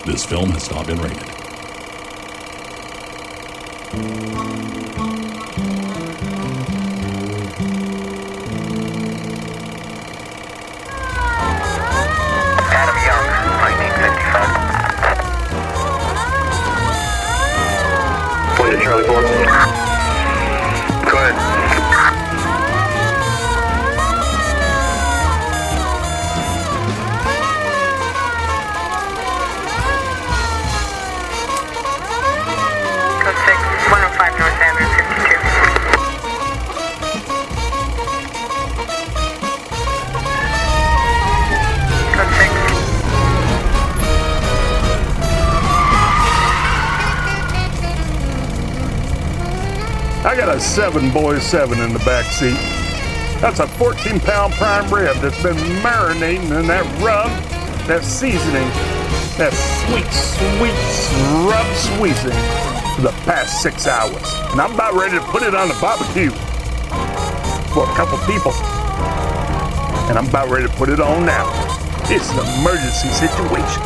This film has not been rated. Adam Young, 1955. Wait, Charlie 4. Go ahead. Code 6, 105 North Avenue, 52. Code 6. I got a 7-boy-7 in the back seat. That's a 14-pound prime rib that's been marinating in that rub, that seasoning, that sweet, sweet rub seasoning for the past 6 hours. And I'm about ready to put it on the barbecue for a couple people. And I'm about ready to put it on now. It's an emergency situation.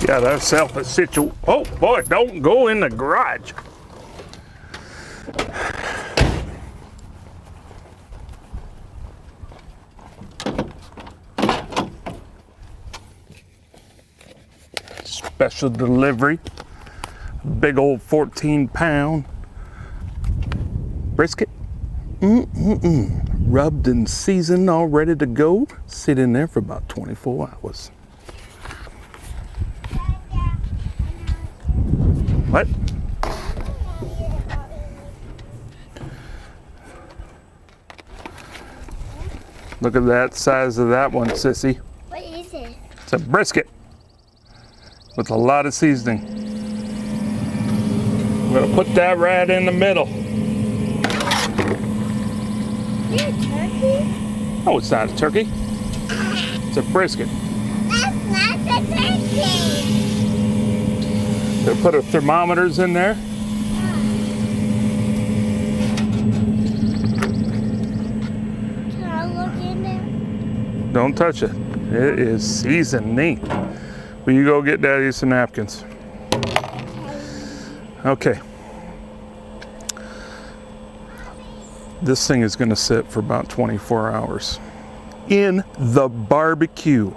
Yeah, that's self-a-situation. Oh boy, don't go in the garage. Special delivery. Big old 14-pound brisket. Rubbed and seasoned, all ready to go. Sit in there for about 24 hours. What? Look at that size of that one, sissy. What is it? It's a brisket with a lot of seasoning. I'm gonna put that right in the middle. Is it a turkey? No, it's not a turkey. It's a brisket. That's not a turkey. They put our thermometers in there. Can I look in there? Don't touch it. It is seasoning. Will you go get Daddy some napkins? Okay. This thing is going to sit for about 24 hours in the barbecue.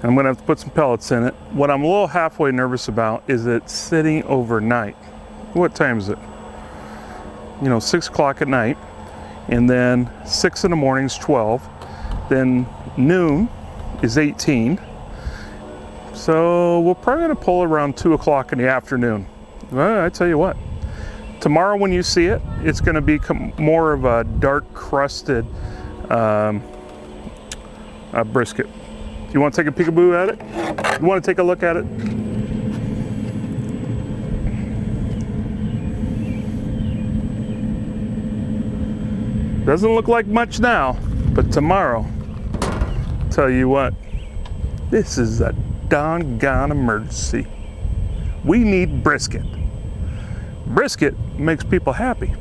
I'm going to have to put some pellets in it. What I'm a little halfway nervous about is it sitting overnight. What time is it? 6 o'clock at night, and then 6 in the morning is 12. Then noon is 18. So we're probably going to pull it around 2 o'clock in the afternoon. Well, I tell you what, tomorrow when you see it, it's going to become more of a dark crusted brisket. You want to take a peekaboo at it? You want to take a look at it? Doesn't look like much now, but tomorrow, tell you what, this is a doggone emergency. We need brisket. Brisket makes people happy.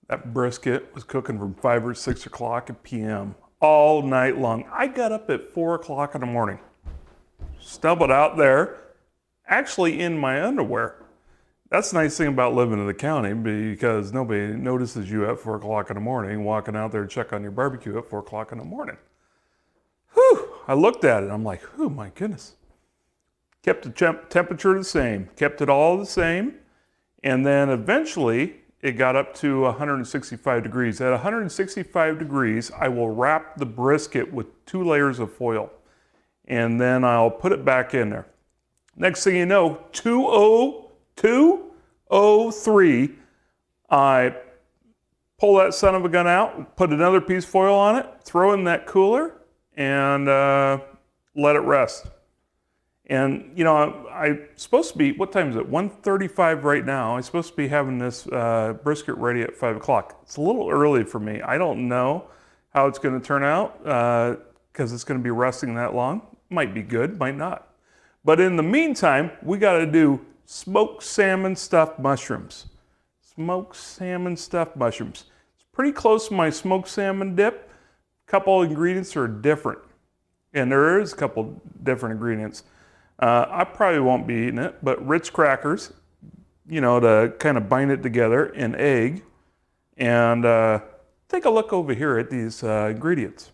That brisket was cooking from 5 or 6 o'clock p.m. all night long. I got up at 4 o'clock in the morning, stumbled out there, actually in my underwear. That's the nice thing about living in the county, because nobody notices you at 4 o'clock in the morning, walking out there to check on your barbecue at 4 o'clock in the morning. Whew, I looked at it, I'm like, oh my goodness. Kept the temperature the same, kept it all the same, and then eventually it got up to 165 degrees. At 165 degrees, I will wrap the brisket with 2 layers of foil, and then I'll put it back in there. Next thing you know, 2:03, I pull that son of a gun out, put another piece of foil on it, throw it in that cooler, and let it rest. And I'm supposed to be, what time is it? 1:35 right now. I'm supposed to be having this brisket ready at 5 o'clock. It's a little early for me. I don't know how it's going to turn out because it's going to be resting that long. Might be good, might not. But in the meantime, we got to do smoked salmon stuffed mushrooms. Smoked salmon stuffed mushrooms. It's pretty close to my smoked salmon dip. A couple ingredients are different. And there is a couple different ingredients. I probably won't be eating it, but Ritz crackers, you know, to kind of bind it together, an egg, and take a look over here at these ingredients.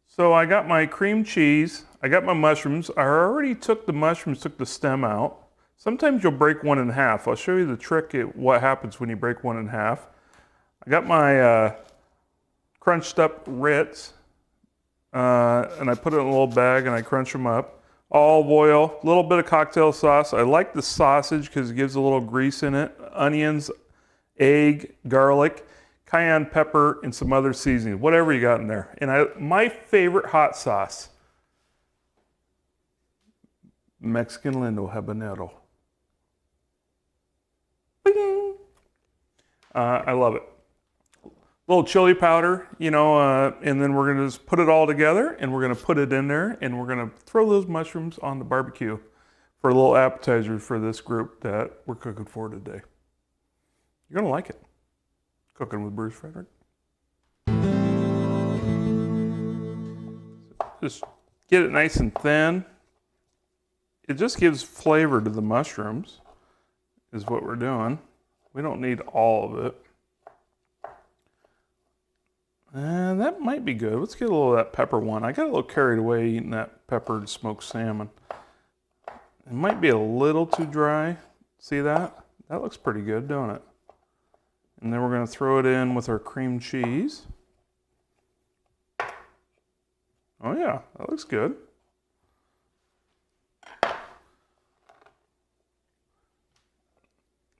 So I got my cream cheese, I got my mushrooms. I already took the mushrooms, took the stem out. Sometimes you'll break one in half. I'll show you the trick at what happens when you break one in half. I got my crunched up Ritz, and I put it in a little bag and I crunch them up. Olive oil, a little bit of cocktail sauce. I like the sausage because it gives a little grease in it. Onions, egg, garlic, cayenne pepper, and some other seasonings, whatever you got in there. And my favorite hot sauce, Mexican Lindo Habanero. Bing! I love it. A little chili powder, you know, and then we're gonna just put it all together and we're gonna put it in there and we're gonna throw those mushrooms on the barbecue for a little appetizer for this group that we're cooking for today. You're gonna like it. Cooking with Bruce Frederick. Just get it nice and thin. It just gives flavor to the mushrooms, is what we're doing. We don't need all of it. And that might be good. Let's get a little of that pepper one. I got a little carried away eating that peppered smoked salmon. It might be a little too dry. See that? That looks pretty good, don't it? And then we're going to throw it in with our cream cheese. Oh yeah, that looks good.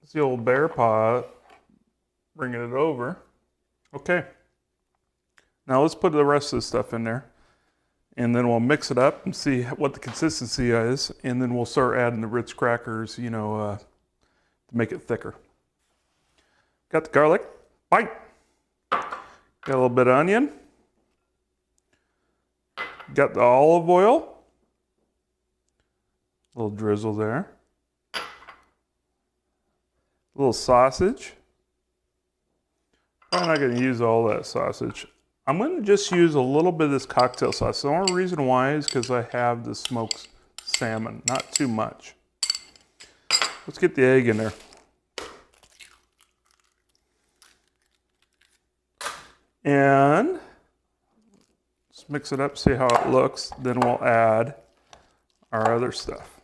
It's the old bear paw bringing it over. Okay. Now let's put the rest of the stuff in there. And then we'll mix it up and see what the consistency is. And then we'll start adding the Ritz crackers, you know, to make it thicker. Got the garlic, bite. Got a little bit of onion. Got the olive oil. A little drizzle there. A little sausage. I'm not going to use all that sausage. I'm going to just use a little bit of this cocktail sauce. The only reason why is because I have the smoked salmon, not too much. Let's get the egg in there. And let's mix it up, see how it looks. Then we'll add our other stuff.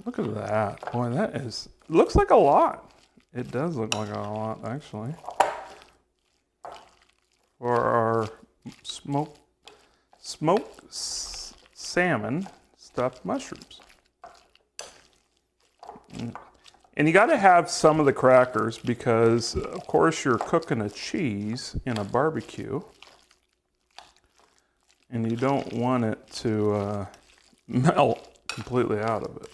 Look at that. Boy, looks like a lot. It does look like a lot, actually. For our smoked salmon stuffed mushrooms. And you got to have some of the crackers because, of course, you're cooking a cheese in a barbecue. And you don't want it to melt completely out of it.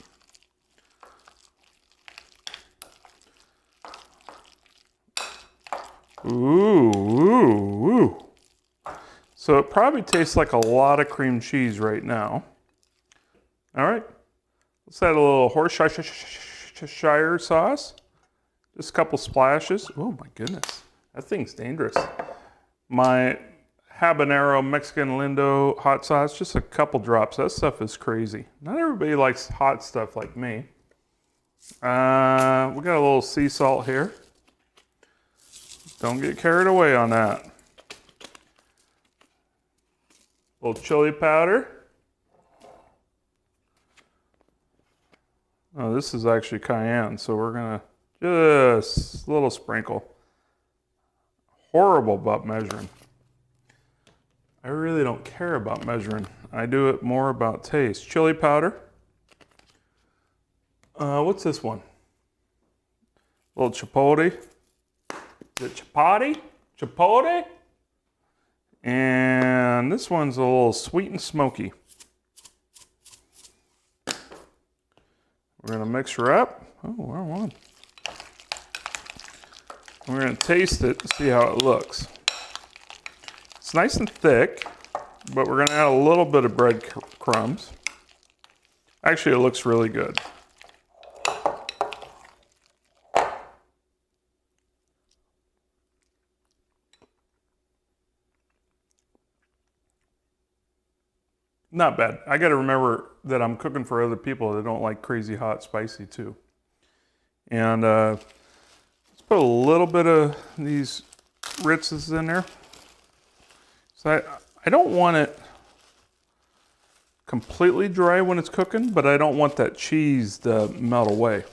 Ooh, ooh, ooh. So it probably tastes like a lot of cream cheese right now. All right. Let's add a little Worcestershire sauce. Just a couple splashes. Oh my goodness. That thing's dangerous. My habanero Mexican Lindo hot sauce, just a couple drops. That stuff is crazy. Not everybody likes hot stuff like me. We got a little sea salt here. Don't get carried away on that. A little chili powder. Oh, this is actually cayenne, so we're gonna just a little sprinkle. Horrible about measuring. I really don't care about measuring. I do it more about taste. Chili powder. What's this one? A little chipotle. Is it chipotle? Chipotle? And this one's a little sweet and smoky. We're gonna mix her up. Oh, wrong one. We're gonna taste it and see how it looks. It's nice and thick, but we're gonna add a little bit of breadcrumbs. Actually, it looks really good. Not bad. I got to remember that I'm cooking for other people that don't like crazy hot spicy too. And let's put a little bit of these Ritzes in there. So I don't want it completely dry when it's cooking, but I don't want that cheese to melt away.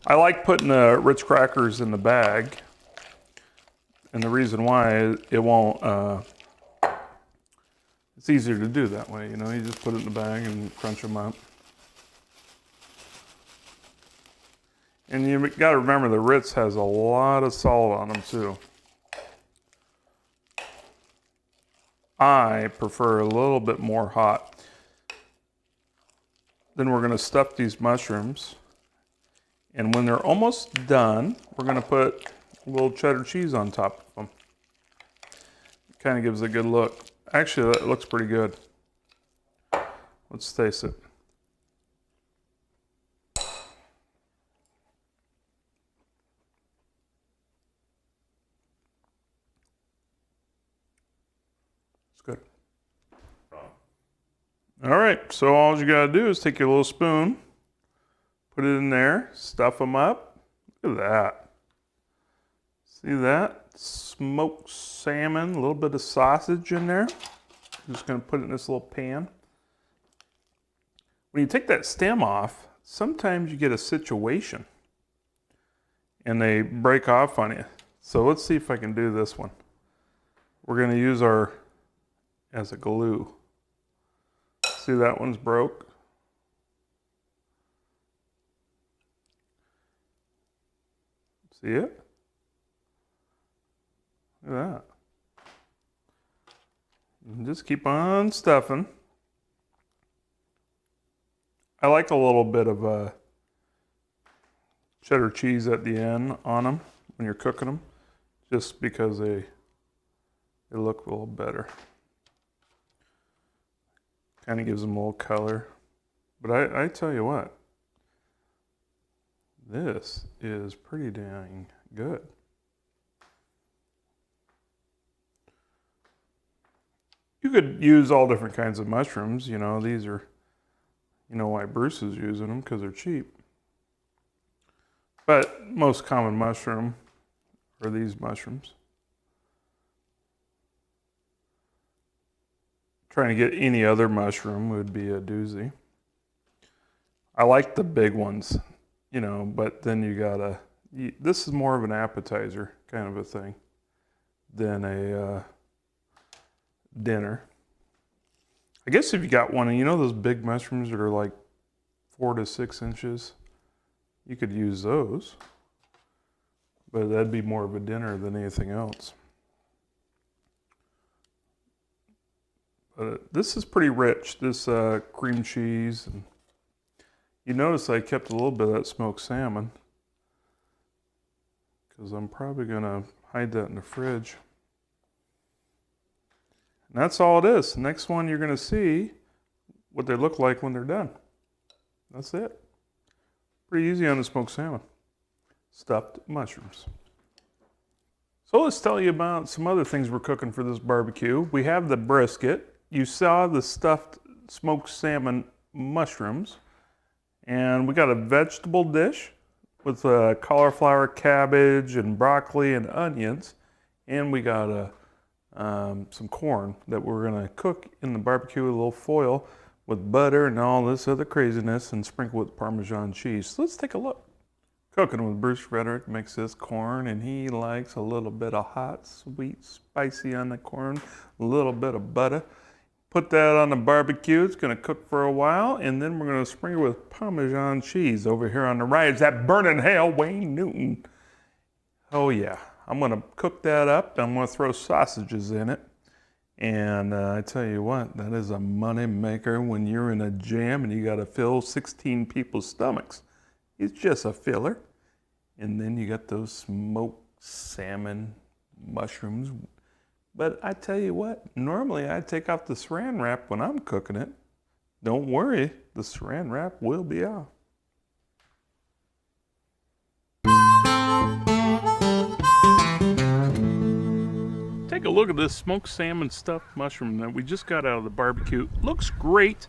I like putting the Ritz crackers in the bag. And the reason why it won't, it's easier to do that way, you know, you just put it in the bag and crunch them up. And you got to remember the Ritz has a lot of salt on them too. I prefer a little bit more hot. Then we're going to stuff these mushrooms. And when they're almost done, we're going to put a little cheddar cheese on top of them. Kind of gives a good look. Actually, that looks pretty good. Let's taste it. It's good. All right, so all you gotta do is take your little spoon, put it in there, stuff them up. Look at that. See that? Smoked salmon, a little bit of sausage in there. I'm just gonna put it in this little pan. When you take that stem off, sometimes you get a situation and they break off on you. So let's see if I can do this one. We're gonna use our as a glue. See, that one's broke. See it? Look at that. And just keep on stuffing. I like a little bit of cheddar cheese at the end on them when you're cooking them, just because they look a little better. Kind of gives them a little color. But I tell you what, this is pretty dang good. You could use all different kinds of mushrooms. You know, these are, you know why Bruce is using them, because they're cheap. But most common mushroom are these mushrooms. Trying to get any other mushroom would be a doozy. I like the big ones, you know, but then you gotta, this is more of an appetizer kind of a thing than a dinner. I guess if you got one, and you know those big mushrooms that are like 4 to 6 inches, you could use those, but that'd be more of a dinner than anything else. But this is pretty rich, this cream cheese. And you notice I kept a little bit of that smoked salmon because I'm probably gonna hide that in the fridge. And that's all it is. Next one, you're gonna see what they look like when they're done. That's it. Pretty easy on the smoked salmon. Stuffed mushrooms. So let's tell you about some other things we're cooking for this barbecue. We have the brisket. You saw the stuffed smoked salmon mushrooms. And we got a vegetable dish with cauliflower, cabbage, and broccoli and onions. And we got some corn that we're gonna cook in the barbecue with a little foil with butter and all this other craziness and sprinkle with Parmesan cheese. So let's take a look. Cooking with Bruce Frederick makes this corn, and he likes a little bit of hot, sweet, spicy on the corn, a little bit of butter. Put that on the barbecue. It's gonna cook for a while, and then we're gonna sprinkle with Parmesan cheese. Over here on the right is that burning hell, Wayne Newton. Oh yeah, I'm gonna cook that up. I'm gonna throw sausages in it. And I tell you what, that is a money maker when you're in a jam and you gotta fill 16 people's stomachs. It's just a filler. And then you got those smoked salmon, mushrooms. But I tell you what, normally I take off the saran wrap when I'm cooking it. Don't worry, the saran wrap will be off. Take a look at this smoked salmon stuffed mushroom that we just got out of the barbecue. Looks great.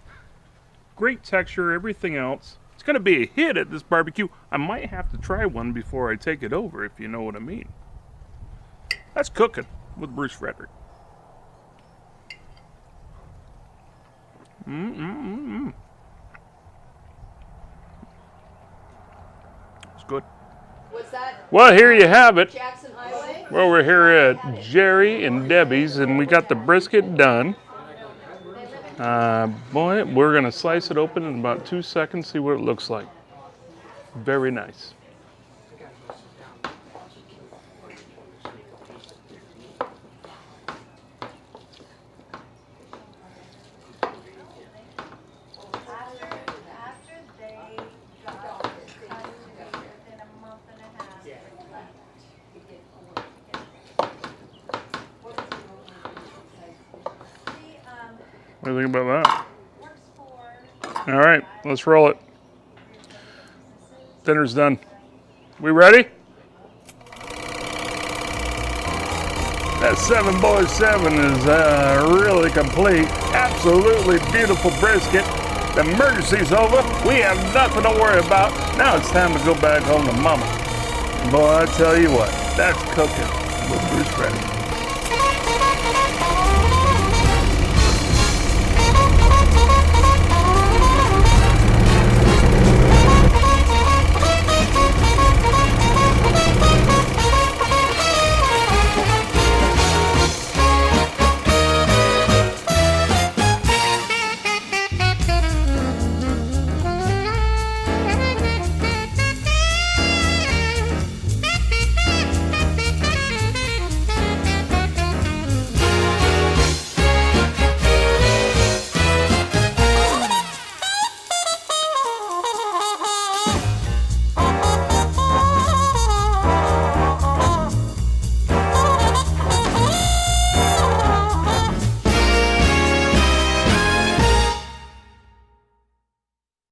Great texture, everything else. It's going to be a hit at this barbecue. I might have to try one before I take it over, if you know what I mean. That's cooking with Bruce Frederick. It's good. Was that Well, here you have it. Jackson Highway? Well, we're here at Jerry and Debbie's, and we got the brisket done. Boy, we're going to slice it open in about 2 seconds, see what it looks like. Very nice. What do you think about that? All right, let's roll it. Dinner's done. We ready? That 7 boys 7 is really complete. Absolutely beautiful brisket. The emergency's over. We have nothing to worry about. Now it's time to go back home to mama. Boy, I tell you what, that's cooking with Bruce Frederick.